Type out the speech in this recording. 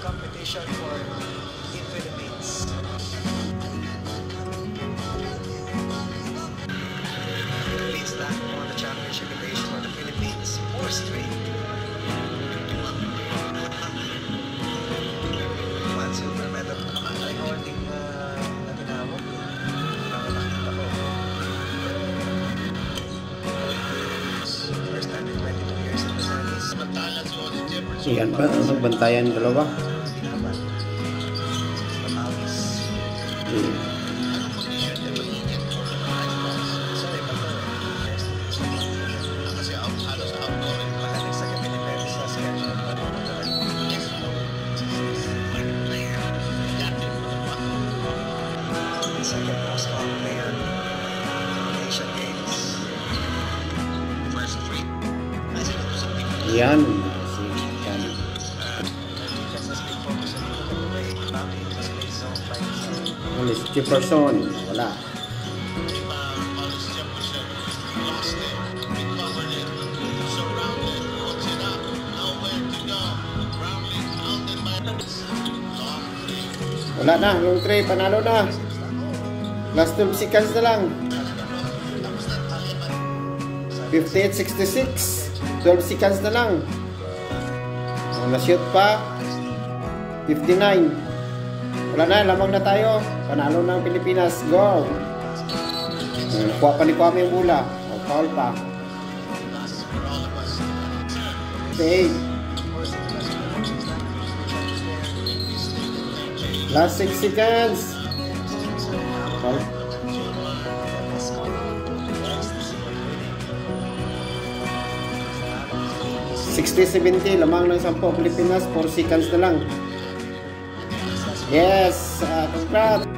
competition for in Philippines. Philippines that won the championship invasion for the Philippines 4 straight. 1 silver medal. Recording na tinawag. Nakita ko. First time in 22 years in the series. Yan ba? Bantayan dalawa? Second most common player Asian Games. First three. Yan. Si Jan. Ano si Jefferson? Wala. Wala na. Long tray. Panalo na. Last 12 seconds na lang. 58-66. 12 seconds na lang. Na-shoot pa. 59. Wala na. Lamang na tayo. Panalo ng Pilipinas. Go. Kuha pa ni Kwame yung bola. Foul pa. 58. Last 6 seconds. 60-70, lamang ng 10 Pilipinas, 4 seconds na lang. Yes, congrats!